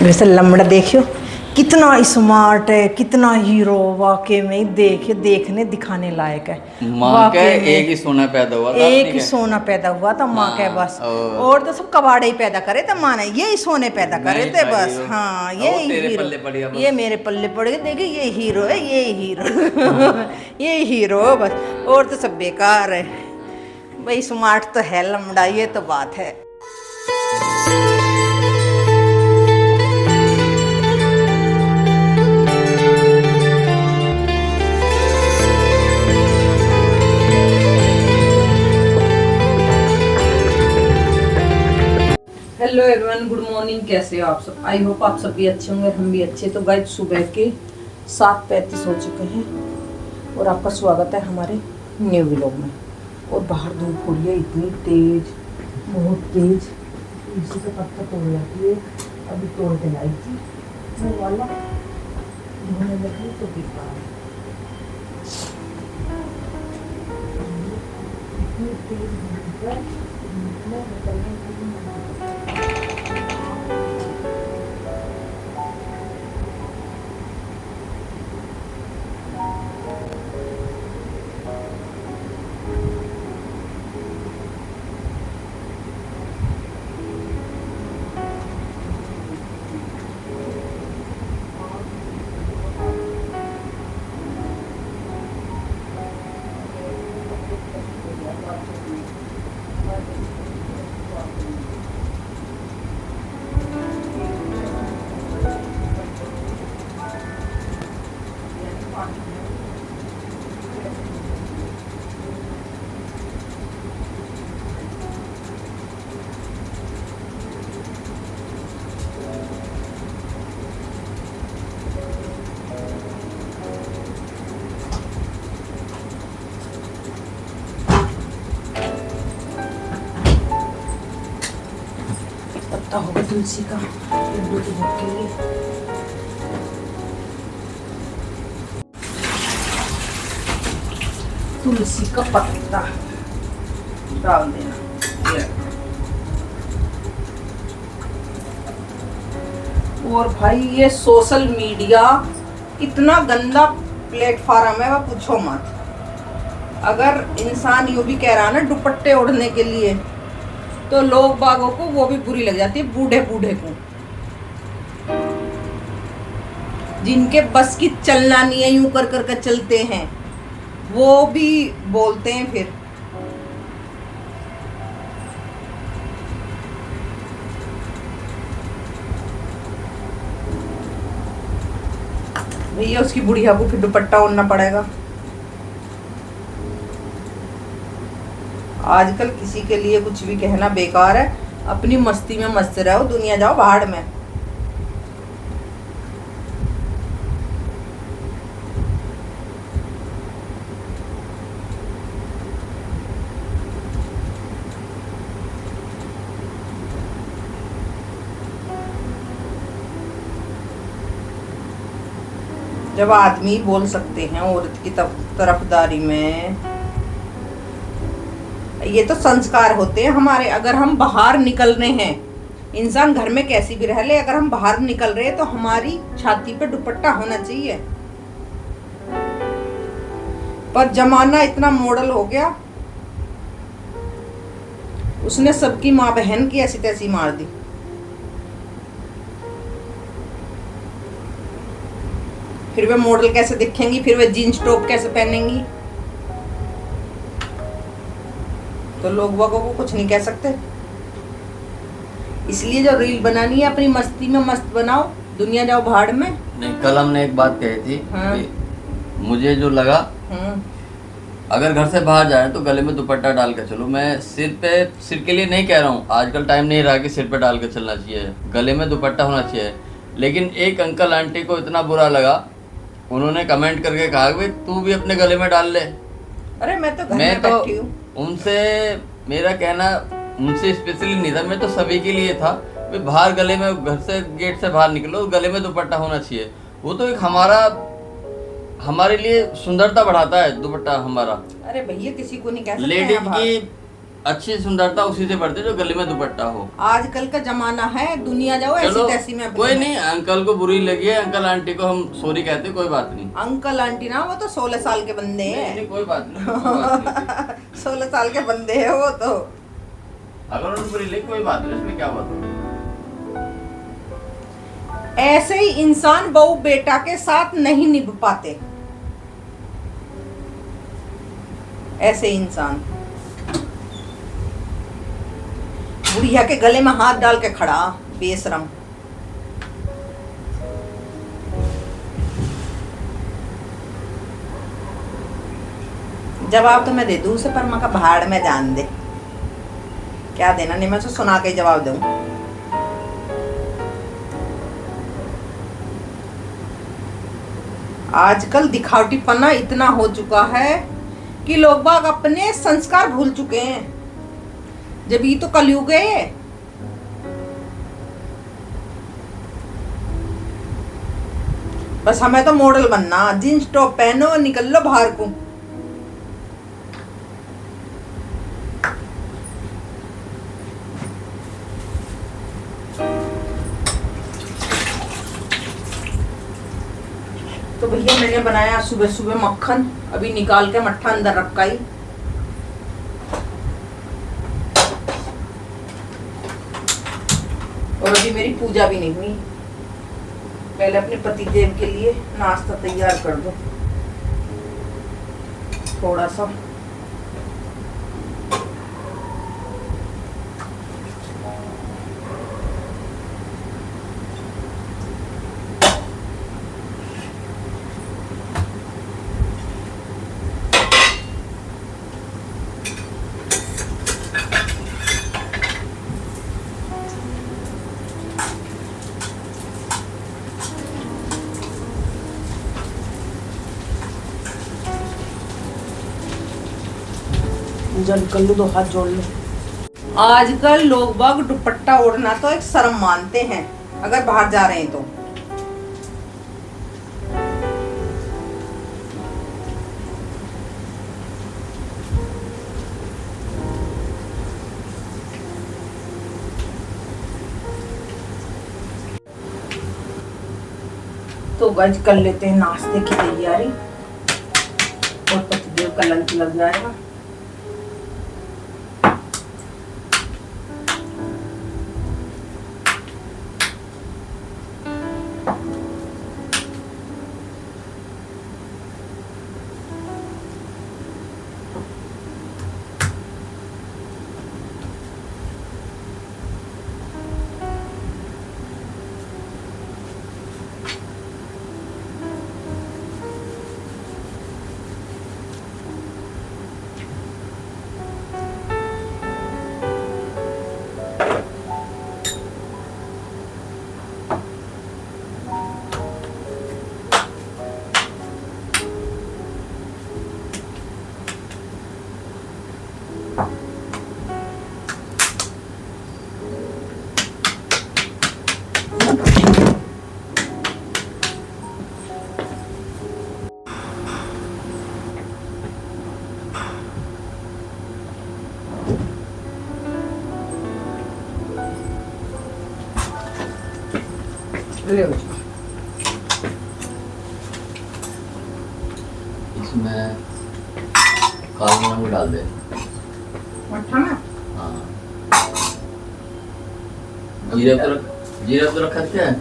वैसे लमड़ा देखियो कितना स्मार्ट है, कितना हीरो, वाकई में देखने दिखाने लायक है। माँ का वाकई में एक ही सोना पैदा हुआ था एक अपने ही के। सोना पैदा हुआ था माँ के हाँ बस। और तो सब कबाड़े ही पैदा करे थे, माँ ने यही सोने पैदा मैं करे ही थे था बस। हीरो। हाँ वो यही तेरे हीरो, पल्ले पड़ गया ये बस। मेरे पल्ले पड़ गए। देखिए ये हीरो है, ये हीरो ये हीरो बस। और तो सब बेकार है भाई। स्मार्ट तो है लमड़ा, ये तो बात है। Hello everyone, good morning. कैसे हो आप सब? आई होप आप सब भी अच्छे होंगे, हम भी अच्छे। तो गाइस सुबह के 7:35 हो चुके हैं और आपका स्वागत है हमारे न्यू व्लॉग में। और बाहर धूप हो रही है इतनी तेज, बहुत तेज। इसी से पत्ता तोड़ जाती है। अभी तोड़ के लाई थी वो वाला, धोने लगी तो बेकार है। इतनी तेज धूप है, धूप में निकलने के लिए पत्ता होगा तुलसी का के लिए। तुलसी का पत्ता डाल देना ये। और भाई ये सोशल मीडिया इतना गंदा प्लेटफॉर्म है, वह पूछो मत। अगर इंसान यूं भी कह रहा है ना दुपट्टे ओढ़ने के लिए, तो लोग बागों को वो भी बुरी लग जाती है, बूढ़े बूढ़े को, जिनके बस की चलना नहीं है, यूं कर कर चलते हैं, वो भी बोलते हैं फिर। भैया उसकी बुढ़िया को फिर दुपट्टा ओढ़ना पड़ेगा। आजकल किसी के लिए कुछ भी कहना बेकार है। अपनी मस्ती में मस्त रहो, दुनिया जाओ भाड़ में। जब आदमी बोल सकते हैं औरत की तरफदारी में, ये तो संस्कार होते हैं हमारे। अगर हम बाहर निकल रहे हैं, इंसान घर में कैसी भी रह ले, अगर हम बाहर निकल रहे हैं तो हमारी छाती पे दुपट्टा होना चाहिए। पर जमाना इतना मॉडल हो गया, उसने सबकी माँ बहन की ऐसी तैसी मार दी। फिर वे मॉडल कैसे दिखेंगी, फिर वे जीन्स टॉप कैसे पहनेंगी? तो लोग वागों को कुछ नहीं कह सकते। इसलिए जो रील बनानी है अपनी मस्ती में मस्त बनाओ, दुनिया जाओ भाड़ में। नहीं, कल हमने एक बात कही थी। हाँ। कि मुझे जो लगा, अगर घर से बाहर जाए तो गले में दुपट्टा डाल के चलो। मैं सिर के लिए नहीं कह रहा हूँ, आजकल टाइम नहीं रहा कि सिर पे डाल के चलना चाहिए, गले में दुपट्टा होना चाहिए। लेकिन एक अंकल आंटी को इतना बुरा लगा, उन्होंने कमेंट करके कहा कि तू भी अपने गले में डाल ले। अरे मैं तो घर में बैठी हूँ। उनसे मेरा कहना उनसे स्पेशली नहीं था, मैं तो सभी के लिए था। वे बाहर गले में, घर से गेट से बाहर निकलो गले में दुपट्टा होना चाहिए। वो तो एक हमारे लिए सुंदरता बढ़ाता है दुपट्टा हमारा। अरे भैया किसी को नहीं कह सकते लेडीज की अच्छी सुंदरता उसी से बढ़ती है जो गले में दुपट्टा हो। आजकल का जमाना है, दुनिया जाओ ऐसी चलो तैसी में अपनी कोई है। नहीं, अंकल को बुरी लगी है, अंकल आंटी को हम सॉरी कहते, कोई बात नहीं। अंकल आंटी ना, वो तो 16 साल के बंदे नहीं, हैं। नहीं, कोई बात नहीं, कोई बात नहीं। 16 साल के बंदे हैं वो तो। अगर उन्हें बुरी लगी कोई बात नहीं, इसमें क्या बात है। ऐसे ही इंसान बहू बेटा के साथ नहीं निभ पाते, ऐसे इंसान बुढ़िया के गले में हाथ डाल के खड़ा, बेशरम। जवाब तो मैं दे दूं उसे, पर मैं का भाड़ में जान दे, क्या देना। नहीं, मैं तो सुना के जवाब दूं। आजकल दिखावटीपना इतना हो चुका है कि लोग बाग अपने संस्कार भूल चुके हैं। जब ये तो कलयुग है। बस हमें तो मॉडल बनना, जींस टॉप पहनो और निकल लो बाहर को। तो भैया मैंने बनाया सुबह सुबह मक्खन, अभी निकाल के मट्ठा अंदर रखा ही। और अभी मेरी पूजा भी नहीं हुई, पहले अपने पतिदेव के लिए नाश्ता तैयार कर दो थोड़ा सा। जल कर लो, दो हाथ जोड़ लो। आजकल लोग बाग दुपट्टा ओढ़ना तो एक शर्म मानते हैं अगर बाहर जा रहे हैं तो। तो गज कर लेते हैं नाश्ते की तैयारी, और पतिदेव का लंच लग जाएगा। ले इसमें काला नमक डाल दे मट्ठा में। हाँ, जीरा तो रखा क्या है?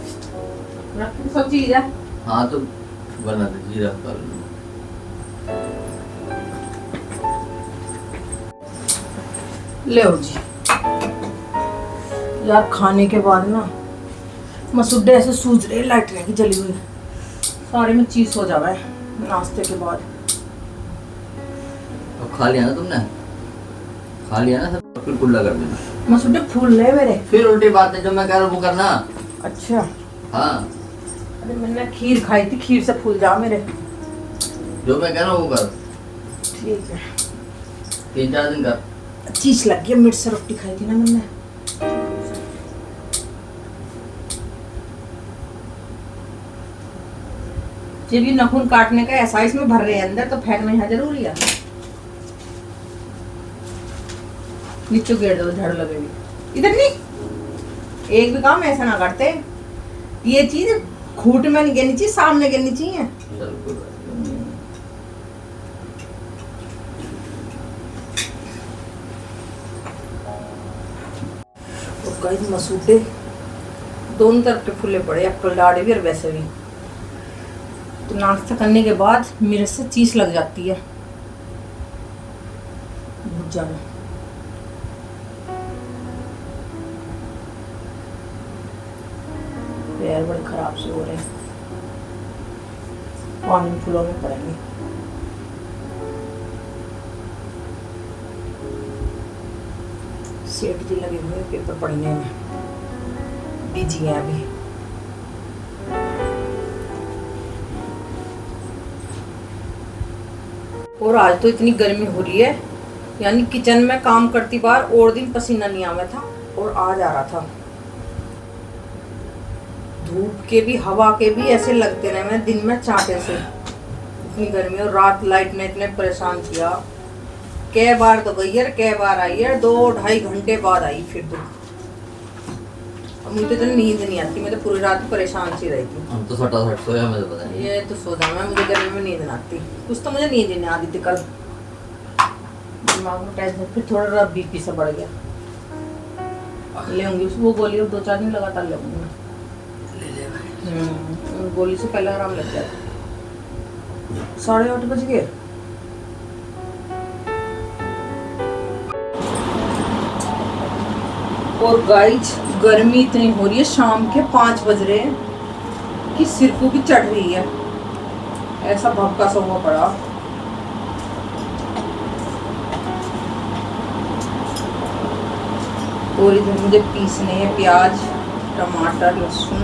रखी सब चीज है। हाँ तो बना दे जीरा काला नमक। ले जी यार, खाने के बाद ना मसूडे ऐसे सूझ रहे, लाइट रहेगी जली हुई, सारे में चीज हो जावा है नाश्ते के बाद। तो खा लिया ना तुमने, खा लिया ना सब, फिर कुल्ला कर देना। मसूडे फूल ले मेरे। फिर उल्टी बात है जो मैं कह रहा हूँ वो करना। अच्छा, हाँ, अरे मैंने खीर खाई थी, खीर से फूल जा मेरे। जो मैं कह रहा हूँ वो कर। ठीक है, 3-4 दिन कर। चीज लग गया, मिर्च से रोटी खाई थी ना मैंने। ये भी नाखून काटने का ऐसा इसमें भर रहे हैं अंदर, तो फेंकना यहाँ जरूरी है। नीचे गिर दो, झाड़ू लगेगी। इधर नहीं, एक भी काम ऐसा ना करते। ये चीज खूट में नहीं गिरनी चाहिए, सामने गिरनी चाहिए। चल कोई बात नहीं। और गाइस मसूटे दोनों तरफ के फूले पड़े, अब लाड़े भी और वैसे भी। तो नाश्ता करने के बाद मेरे से चीज लग जाती है बहुत ज्यादा। पैर बड़े खराब से हो रहे हैं, पानी फूलों में पड़ेंगे। सेठ जी लगे हुए पेपर पढ़ने में, बिजी हैं अभी। और आज तो इतनी गर्मी हो रही है, यानी किचन में काम करती बार और दिन पसीना नहीं आया था और आज आ रहा था। धूप के भी हवा के भी ऐसे लगते रहे मैं दिन में चाटे से, इतनी गर्मी। और रात लाइट ने इतने परेशान किया, कै बार तो गई है, कै बार आई है, 2-2.5 घंटे बाद आई फिर तो। अब मुझे तो इतनी नींद नहीं आती, मैं तो पूरी रात परेशान सी रही थी। हम तो सटा सोया, मुझे पता नहीं। ये तो सोचा मैं, मुझे गर्मी में नींद नहीं आती, कुछ तो मुझे नींद ही नहीं आती थी कल। दिमाग में टेंशन, फिर थोड़ा बीपी से बढ़ गया। लेंगी वो गोली, 2-4 दिन लगातार लगूंगी। गोली से पहले आराम लग जाता। 8:30 बज गए। और गाइस गर्मी इतनी हो रही है, शाम के 5 बज रहे हैं कि सिर को भी चढ़ रही है, ऐसा भपका सा हुआ पड़ा। और इधर मुझे पीसने हैं प्याज, टमाटर, लहसुन।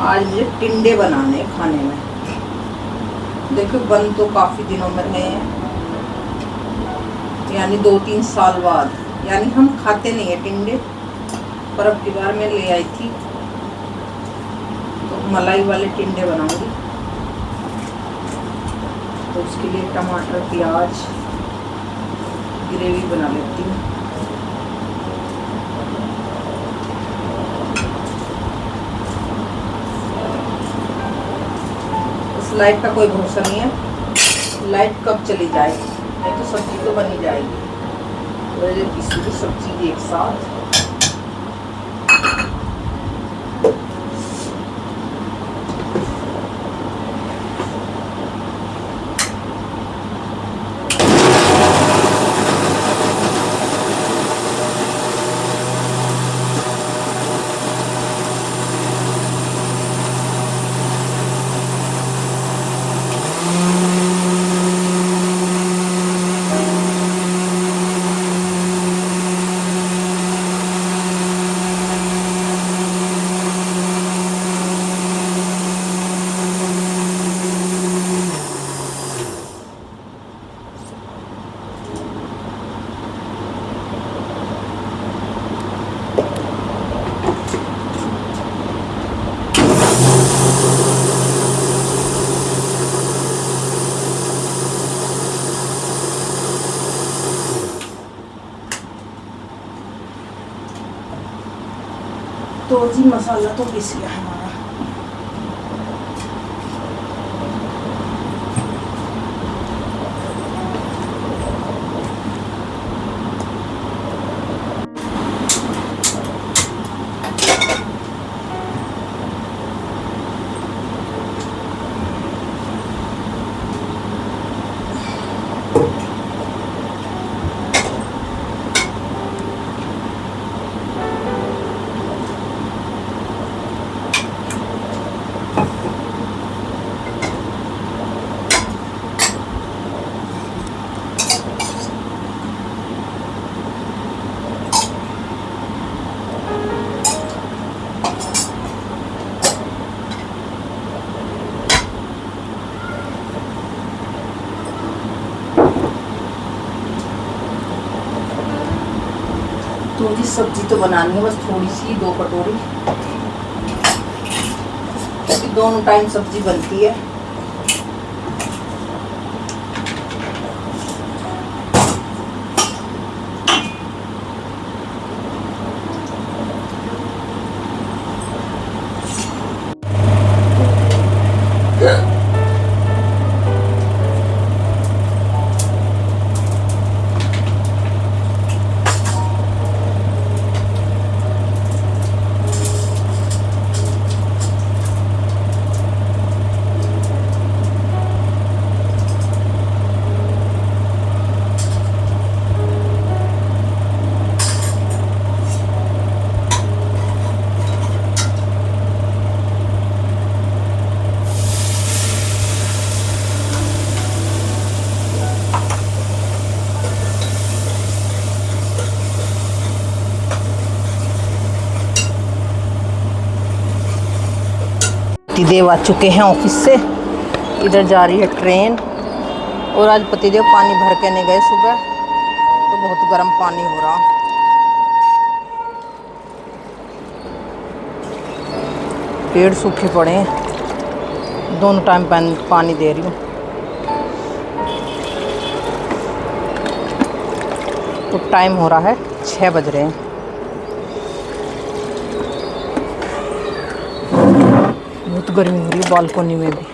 आज मुझे टिंडे बनाने हैं खाने में। देखो बन तो काफी दिनों में रहे हैं, यानी 2-3 साल बाद। यानी हम खाते नहीं है टिंडे, पर अब की बार मैं ले आई थी तो मलाई वाले टिंडे बनाऊंगी। तो उसके लिए टमाटर, प्याज, ग्रेवी बना लेती हूँ। इस लाइट का कोई भरोसा नहीं है, लाइट कब चली जाएगी, नहीं तो सब्जी तो बनी जाएगी। किसी भी सब्जी एक साथ। तो जी मसाला तो पिस गया हमारा। तो जी सब्जी तो बनानी है, बस थोड़ी सी 2 कटोरी, क्योंकि दोनों टाइम सब्जी बनती है। पतिदेव आ चुके हैं ऑफिस से। इधर जा रही है ट्रेन। और आज पतिदेव पानी भर के नहीं गए सुबह, तो बहुत गर्म पानी हो रहा। पेड़ सूखे पड़े हैं, दोनों टाइम पानी दे रही हूँ। तो टाइम हो रहा है 6 बज रहे हैं। बहुत गर्मी हो रही है बालकोनी में भी।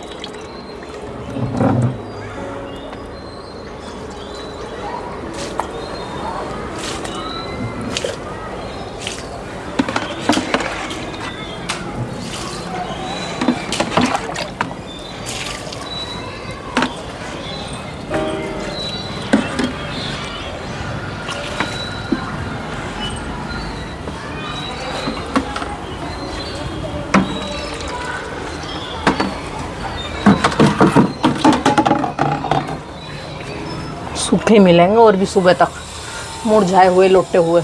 सूखे मिलेंगे और भी सुबह तक, मुरझाए हुए लोटे हुए।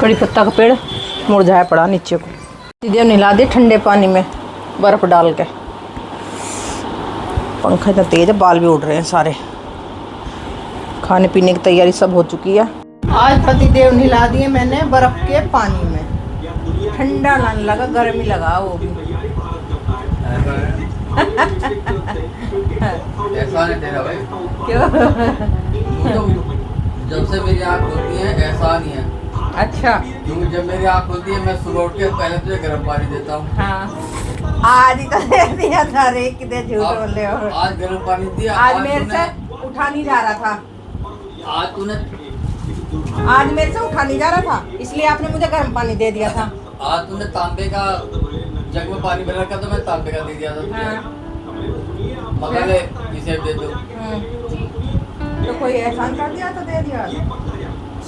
कड़ी पत्ता का पेड़ मुरझाया पड़ा नीचे को। सीधे नहला दिए ठंडे पानी में बर्फ डाल के। पंखा इतना तेज है, बाल भी उड़ रहे हैं सारे। खाने पीने की तैयारी सब हो चुकी है। आज पतिदेव नहला दिए मैंने बर्फ के पानी में। ठंडा लाने लगा, गर्मी लगा वो भी। ऐसा नहीं तेरा भाई। क्यों? तो जब से मेरी आँख होती है ऐसा नहीं है। अच्छा, क्योंकि जब मेरी आँख होती है मैं सुबह उठ के पहले तुझे गर्म पानी देता हूँ। हाँ आज ही तो दे दिया था रे, कितने झूठ बोल रहे हो। आज गर्म पानी दिया। आज मेरे से उठा नहीं जा रहा था। आज तूने आज मेरे से उठा नहीं जा रहा था, इसलिए आपने मुझे गर्म पानी दे दिया था। आज तूने तांबे का जग में पानी भर रखा तो मैं तांबे का दे दिया था। हाँ। मगर ले इसे दे दो। तो कोई एहसान कर दिया तो दे दिया।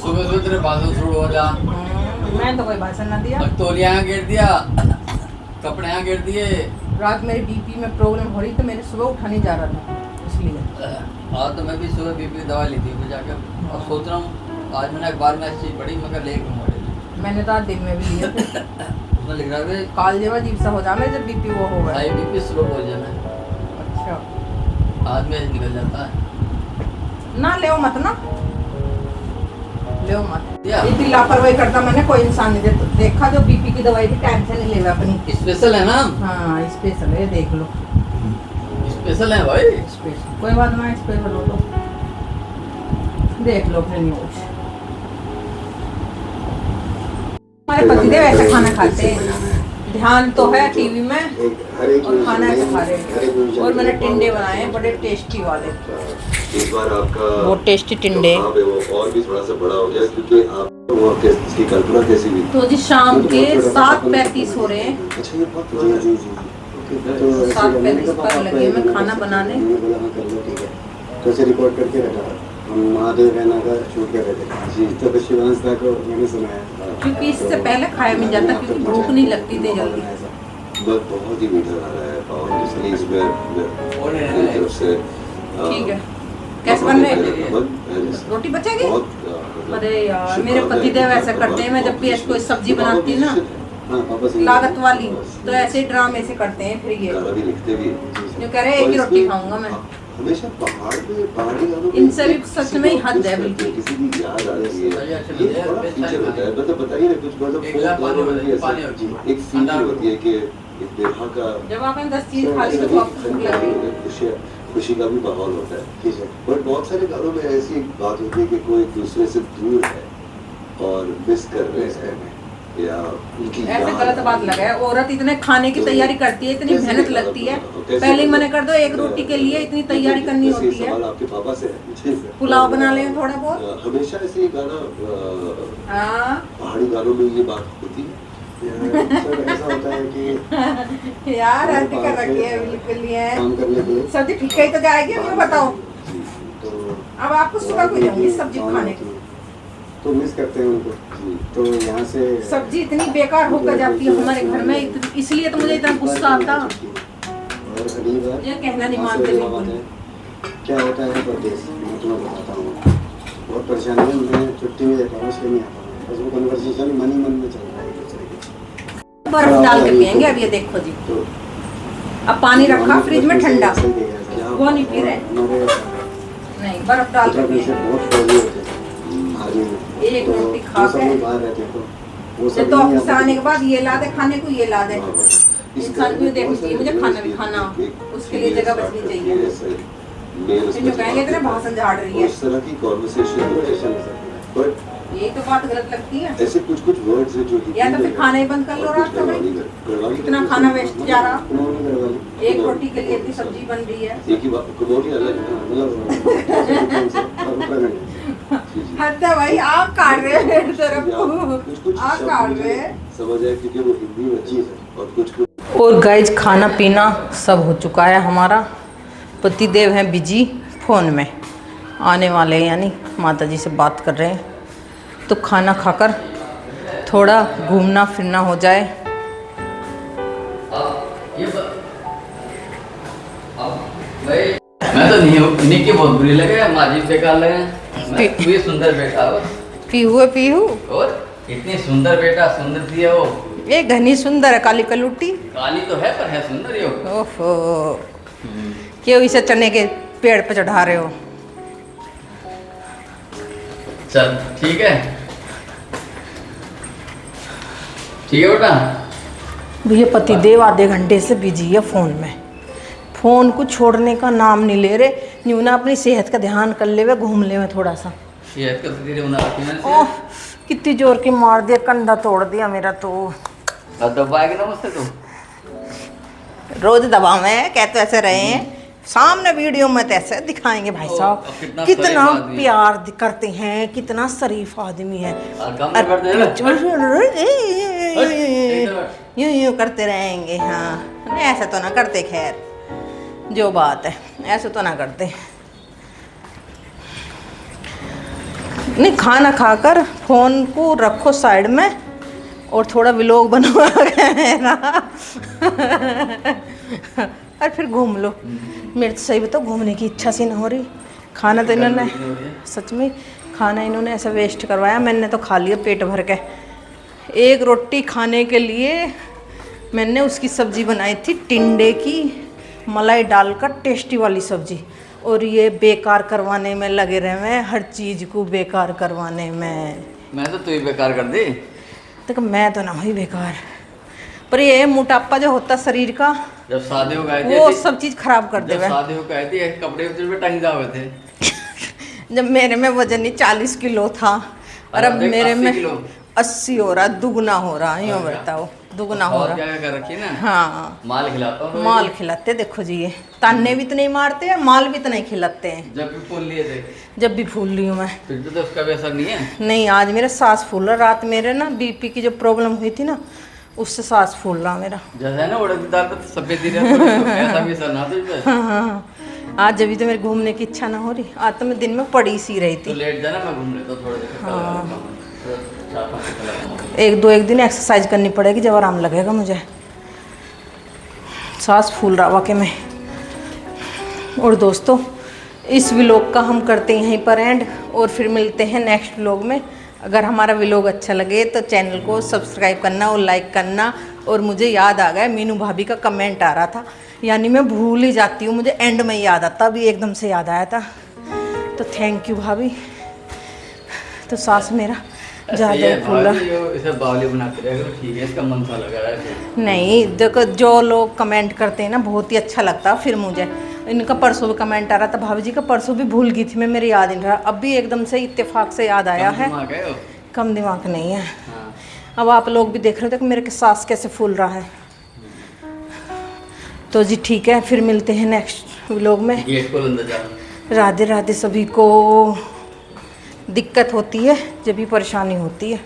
सुबह सुबह तेरे भाषण शुरू हो जा। मैंने तो कोई भाषण ना दिया। अब तौलिया यहाँ गिर दिया, कपड़े यहाँ गिर दिए। रात मेरी बीपी में प्रॉब्लम हो रही तो मेरे सुबह उठा नहीं जा रहा था, इसलिए। आज तो मैं भी सुबह बीपी की दवा ली थी मैं जाकर। अब सोच रहा हूँ आज मैंने अखबार में ऐसी चीज पढ़ी मगर ले लूँ। मैंने तो आज दिन में भी लिए थे। उसमें लिख रहा है कालजेवा अजीब सा हो जाना जब बीपी वो होगा। हाई बीपी स्लो हो जाना। अच्छा, आज में निकल जाता है ना ले मत ना ले मत। या। इतनी लापरवाही करता मैंने कोई इंसान नहीं देखा जो बीपी की दवाई की टेंशन नहीं लेगा अपनी। स्पेशल है ना। हाँ स्पेशल है, देख लो स्पेशल है भाई। स्पेशल कोई बात ना, स्पेशल हो तो देख लो अपने न्यूज। हमारे पतिदेव ऐसे खाना खाते हैं, ध्यान तो है टीवी में और खाना ऐसे खा रहे हैं। और मैंने टिंडे बनाए हैं बड़े टेस्टी वाले। इस बार आपका वो टेस्टी टिंडे। वो और भी थोड़ा सा बड़ा हो गया क्योंकि आप वो इसकी कल्पना कैसी हुई। तो जी शाम के 7:35 हो रहे हैं। अच्छा ये बहुत जी जी जी 7:35 पर लगे मैं खाना बनाने। तो से रिकॉर्ड करके रखा हम महादेव रैना का शूट कर रहे थे जी। तो शिवांश दा को मैंने सुनाया क्योंकि इससे पहले खाया नहीं जाता, क्योंकि भूख नहीं लगती थी जल्दी। बहुत ही मीठा आ रहा है और इसलिए इस बार से ठीक है, कैसे बन रहे? रोटी बचेगी? अरे यार मेरे पतिदेव ऐसा करते हैं, मैं जब भी ऐसी कोई सब्जी बनाती हूँ ना लागत वाली, तो ऐसे ही ड्रामे से करते हैं। फिर ये जो कह रहे हैं एक ही रोटी खाऊंगा मैं। हमेशा पहाड़ पे पहाड़ी गानों इनसे भी सच में ही हद है बिल्कुल। किसी की याद आती है ये बड़ा फीचर होता है। मतलब बताइए ना कुछ, मतलब एक फीचर होती है कि एक देहा का जब आपने 10 चीज खा ली तो आपको भूख लग रही। खुशी का भी माहौल होता है, ठीक है। बट बहुत सारे गानों में ऐसी बात होती है कि कोई एक दूसरे से दूर है और मिस कर रहे हैं या उनकी ऐसे गलत बात लगा है। औरत इतने खाने की तैयारी करती है, इतनी मेहनत लगती है, पहले ही मना कर दो एक रोटी के लिए इतनी तैयारी करनी होती है। आपके पापा से पुलाव बना ले थोड़ा बहुत। हमेशा ऐसे गाना पहाड़ी गानों में ये बात होती है। ऐसा होता है कि यार ऐसे कर रखी है बिल्कुल ही है। काम करने के लिए सब्जी ठीक ही तो जाएगी, मुझे बताओ। तो अब आपको सुबह को जाऊंगी सब्जी खाने की। तो मिस करते हैं उनको। तो यहाँ से सब्जी इतनी बेकार होकर जाती है हमारे घर में, इसलिए तो मुझे इतना गुस्सा आता। और अगली बार ये कहना नहीं मानते बिल्कुल। क्या होता है परदेश, मैं तुम्हें बताता हूँ। बहुत परेशानी है, मैं छुट्टी में रहता हूँ इसलिए नहीं आता हूँ। बस वो कन्वर्सेशन मन ही मन में चल रहा है एक दूसरे के। बर्फ डाल के पियेंगे अब, ये देखो जी। तो अब पानी रखा फ्रिज में ठंडा, वो नहीं पी रहे। हमारे नहीं, बर्फ डाल के उत्तराखंड से पियेंगे। बहुत फौजी होते थे आर्मी में। एक तो रोटी खा जो सब के लोग बाहर रहते तो वो ये सब तो नहीं ऑफिस आते आने थे। के बाद ये ला दे खाने को, ये ला दे। इंसान को देखनी चाहिए, मुझे खाना भी खाना, उसके लिए जगह बचनी चाहिए। फिर जो कहेंगे इतने भाषण झाड़ रही है, उस तरह की कॉन्वर्सेशन बट यही तो बात गलत लगती है। ऐसे कुछ कुछ वर्ड्स हैं जो या तो फिर खाना ही बंद कर लो रात का भाई, इतना खाना वेस्ट जा रहा। उन्होंने करवा ली। एक रोटी के लिए इतनी सब्जी बन रही है। एक ही बात कमोटी अलग है ना, मतलब हद है भाई, आप काट रहे हैं मेरी तरफ कुछ को, आप काट रहे हैं। समझ आए क्योंकि वो हिंदी में अच्छी है और कुछ और गाइज खाना पीना सब हो चुका है हमारा। पतिदेव हैं बिजी फ़ोन में, आने वाले हैं, यानी माता जी से बात कर रहे हैं। तो खाना खाकर थोड़ा घूमना फिरना हो जाए। भाई मैं तो नहीं की बहुत बुरी लगे, माजी बेकार लगे। तू ये सुंदर बेटा हो, पीहू और इतनी सुंदर बेटा, सुंदर थी है वो। ये घनी सुंदर है, काली कलुट्टी। काली तो है पर है सुंदर ये। ओहो, क्यों इसे चने के पेड़ पे चढ़ा रहे हो? चल ठीक है, ठीक है बेटा। भैया पतिदेव आधे घंटे से बिजी है फ़ोन में, फ़ोन को छोड़ने का नाम नहीं ले रहे। न्यू ना अपनी सेहत का ध्यान कर ले, घूम ले थोड़ा सा। सेहत का तो तेरे होना रखी मैंने। ओह, कितनी जोर की मार दिया, कंधा तोड़ दिया मेरा तो। दबाएगा ना मुझसे तू? रोज दबाव में कहते ऐसे रहे हैं, सामने वीडियो में तो ऐसे दिखाएंगे भाई साहब कितना प्यार करते हैं, कितना शरीफ आदमी है। यूं यूं करते रहेंगे। हाँ नहीं, ऐसा तो ना करते, खैर जो बात है ऐसे तो ना करते। नहीं, खाना खाकर फोन को रखो साइड में और थोड़ा व्लॉग बनवा मेरा और फिर घूम लो। मेरे तो सही बताओ घूमने की इच्छा सी ना हो रही। खाना तो इन्होंने सच में खाना इन्होंने ऐसा वेस्ट करवाया, मैंने तो खा लिया पेट भर के। एक रोटी खाने के लिए मैंने उसकी सब्ज़ी बनाई थी, टिंडे की मलाई डालकर टेस्टी वाली सब्ज़ी, और ये बेकार करवाने में लगे रहे हैं, हर चीज़ को बेकार करवाने में। मैं तो तू ही बेकार कर दी। तो मैं तो ना हुई बेकार, पर ये मोटापा जो होता शरीर का, जब शादी हो गए थे वो सब चीज़ खराब कर दे। शादी हो गए थे कपड़े पे टंग जाओ थे। जब मेरे में वजन ही 40 किलो था और अब मेरे में 80 हो रहा, दुगना हो रहा। यूँ बताओ, दुगना हो रहा। क्या कर रखी ना? हाँ, माल खिलाता हूँ। माल खिलाते, देखो जी, ये ताने भी तो नहीं मारते और माल भी तो नहीं खिलाते हैं। जब भी फूल लिए थे, जब भी फूल रही हूँ मैं। फिर तो उसका भी असर नहीं है। नहीं, आज मेरा सांस फूल रहा। रात मेरे ना बीपी की जो प्रॉब्लम हुई थी ना, उससे सांस फूल रहा मेरा। जैसा है ना उड़द की दाल पे सफेद ऐसा भी असर ना तुझ पे। हाँ, आज जब भी तो मेरे घूमने की इच्छा ना हो रही। आज तो मैं दिन में पड़ी सी रही तो थी। लेट जाना, मैं घूम लेता थोड़ा देर। हाँ, एक दिन एक्सरसाइज करनी पड़ेगी, जब आराम लगेगा मुझे। सांस फूल रहा वाकई में। और दोस्तों, इस व्लॉग का हम करते हैं यहीं पर एंड, और फिर मिलते हैं नेक्स्ट व्लॉग में। अगर हमारा व्लॉग अच्छा लगे तो चैनल को सब्सक्राइब करना और लाइक करना। और मुझे याद आ गया, मीनू भाभी का कमेंट आ रहा था, यानी मैं भूल ही जाती हूँ, मुझे एंड में याद आता, अभी एकदम से याद आया था। तो थैंक यू भाभी। तो सांस मेरा ज़्यादा फूला। इसे बावली बनाते रहे, ठीक है, इसका मन सा लगा रहा है। नहीं देखो, जो लोग कमेंट करते हैं ना, बहुत ही अच्छा लगता है। फिर मुझे इनका परसों भी कमेंट आ रहा था, भाभी जी का परसों भी भूल गई थी मैं, मेरे याद नहीं रहा। अब भी एकदम से इत्तेफाक से याद आया है। कम दिमाग नहीं है। हाँ। अब आप लोग भी देख रहे थे कि मेरे के सांस कैसे फूल रहा है। तो जी ठीक है, फिर मिलते हैं नेक्स्ट व्लॉग में। गेट खोल, अंदर जा। राधे राधे। सभी को दिक्कत होती है जब भी परेशानी होती है।